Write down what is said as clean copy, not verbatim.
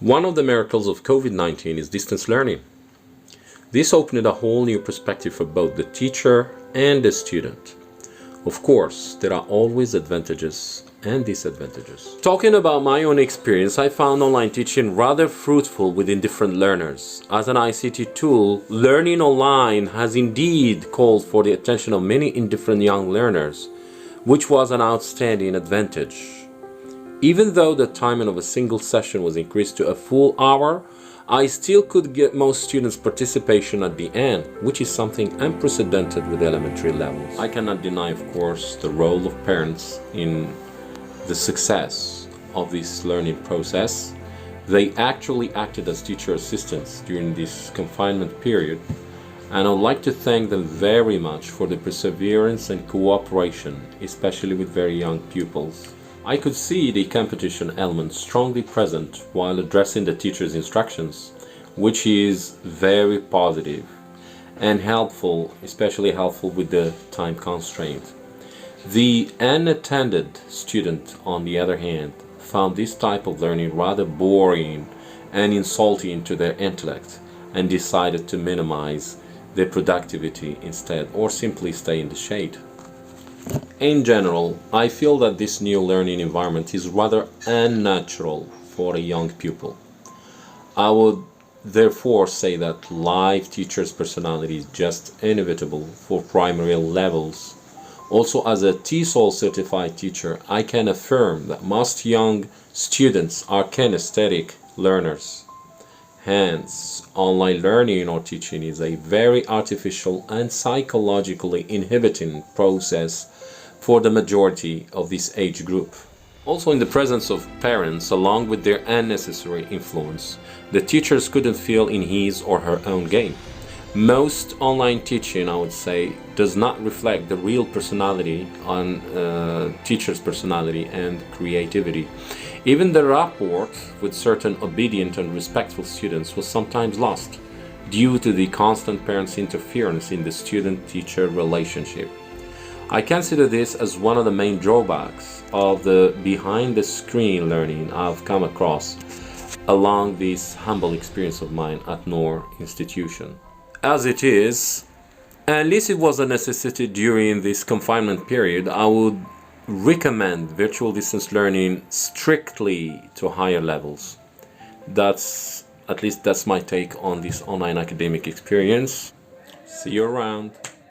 One of the miracles of COVID-19 is distance learning. This opened a whole new perspective for both the teacher and the student. Of course, there are always advantages and disadvantages. Talking about my own experience, I found online teaching rather fruitful within different learners. As an ICT tool, learning online has indeed called for the attention of many indifferent young learners, which was an outstanding advantage. Even though the timing of a single session was increased to a full hour, I still could get most students' participation at the end, which is something unprecedented with elementary levels. I cannot deny, of course, the role of parents in the success of this learning process. They actually acted as teacher assistants during this confinement period, and I would like to thank them very much for the perseverance and cooperation, especially with very young pupils. I could see the competition element strongly present while addressing the teacher's instructions, which is very positive and helpful, especially helpful with the time constraint. The unattended student, on the other hand, found this type of learning rather boring and insulting to their intellect and decided to minimize their productivity instead, or simply stay in the shade. In general, I feel that this new learning environment is rather unnatural for a young pupil. I would therefore say that live teacher's personality is just inevitable for primary levels. Also, as a TESOL certified teacher, I can affirm that most young students are kinesthetic learners. Hence, online learning or teaching is a very artificial and psychologically inhibiting process for the majority of this age group. Also, in the presence of parents, along with their unnecessary influence, the teachers couldn't feel in his or her own game. Most online teaching, I would say, does not reflect the real personality on teacher's personality and creativity. Even the rapport with certain obedient and respectful students was sometimes lost due to the constant parents' interference in the student-teacher relationship. I consider this as one of the main drawbacks of the behind-the-screen learning I've come across along this humble experience of mine at NOR institution. As it is, unless it was a necessity during this confinement period, I would recommend virtual distance learning strictly to higher levels. At least that's my take on this online academic experience. See you around.